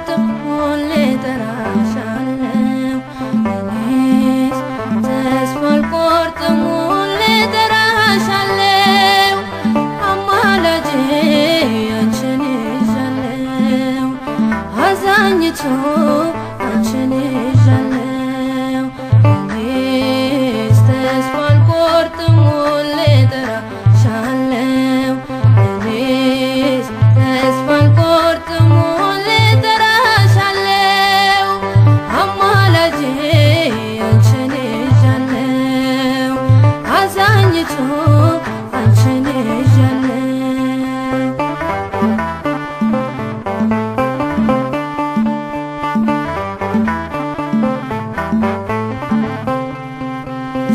አልቆርጥም ሁሌ እጠራሻለሁ እኔስ ተስፋ አልቆርጥም ሁሌ እጠራሻለሁ አማላጄ አንቺን ይዣለሁ አዛኝቱ አንቺን ይዣለሁ እኔስ ተስፋ አልቆርጥም ሁሌ እጠራሻለሁ እኔስ ተስፋ አልቆርጥም ሁሌ እጠራሻለሁ አማላጄ አንቺን ይዣለሁ አዛኝቱ አንቺን ይዣለሁ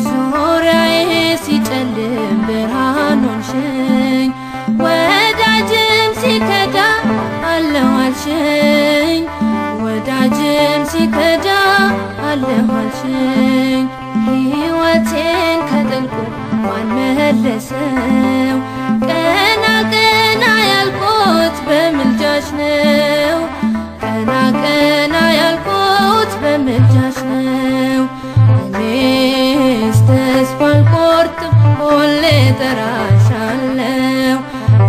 ዙሪያዬ ሲጨልም ብርሃን ሆንሽኝ ወዳጅም ሲከዳ አለሁ አልሽኝ ወዳጅም ሲከዳ አለሁ አልሽኝ ሕይወቴን ከጥልቁ ማን መለሰው ቀና ቀና ያልኩት በምልጃሽ ነው ቀና ቀና ያልኩት በምልጃሽ ነው እኔስ ተስፋ አልቆርጥም ሁሌ እጠራሻለሁ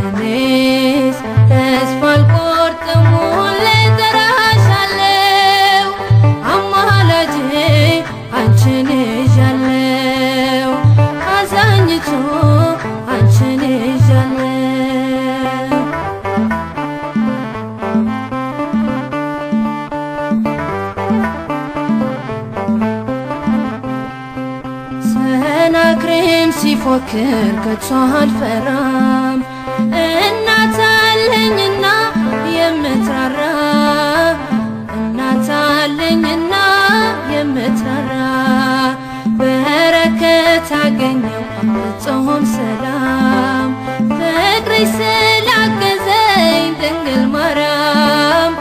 እኔስ ተስፋ አልቆርጥም ሁሌ እጠራሻለሁ አማላጄ አንቺን ይዣለሁ አዛኝቱ አንቺን ይዣለሁ ሰናክሬም ሲፎክር ከቶ አልፈራም እናት አለኝና የምትራራ እናት አለኝና የምትራራ በረከት አገኘው ፍጹም ሰላም ፍቅርሽ ስላገዘኝ ድንግል ማርያም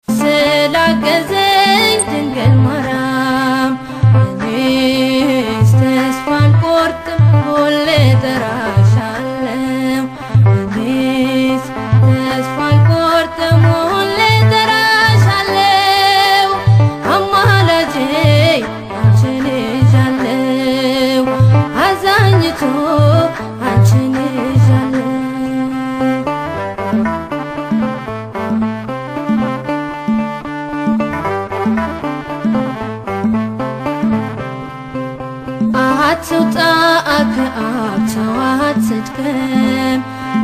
ስላገዘኝ ድንግል ማርያም እኔስ ተስፋ አልቆርጥም ሁሌ እጠራሻለሁ እኔስ ተስፋ አልቆርጥም ሁሌ እጠራሻለሁ አማላጄ አንቺን ይዣለሁ አዛኝቱ አንቺን ይዣለሁ አትውጣ ከአብ ተዋት ስትቀም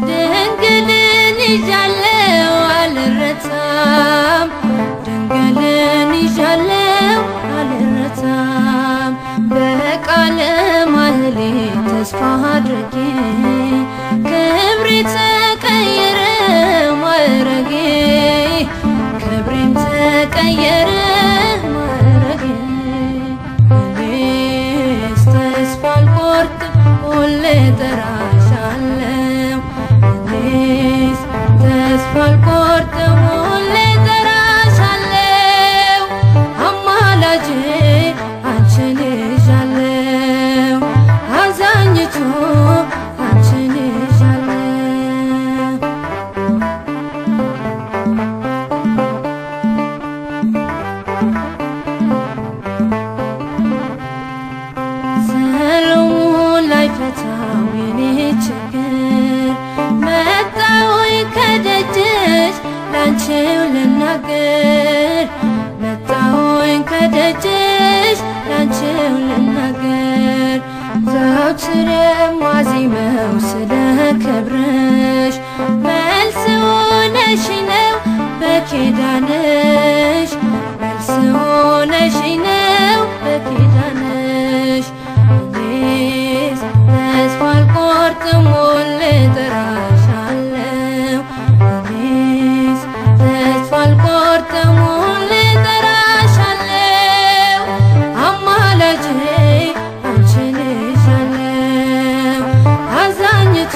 ድንግልን ይዣለሁ አልረታም ድንግልን ይዣለሁ አልረታም በቃለ ማህሌት ተስፋ አድርጌ ክብሬ ተቀየረ ማዕረጌ ክብሬም ተቀየረ ማዕረጌ እኔስ ተስፋ አልቆርጥም ሁሌ እጠራሻለሁ እኔስ ተስፋ አልቆርጥም ሁሌ እጠራሻለሁ አማላጄ አንቺን ይዣለሁ አዛኝቱ አንቺን ይዣለሁ ሰሎሞን ላይፈታው የኔ ችግር መጣሁኝ ከደጅሽ ላንቺው ልናገር መጣሁኝ ከደጅሽ ላንቺው ልናገር ዘወትር የማዜመው ስለ ክብርሽ መልስ ሆነሽ ነው በኪዳንሽ መልስ ሆነሽ ነው በኪዳንሽ እኔስ ተስፋ አልቆርጥም ሁሌ እጠራሻለሁ እኔስ ተስፋ አልቆርጥም ሁሌ እጠራሻለሁ አማላጄ አንቺን ይዣለሁ አዛኝቱ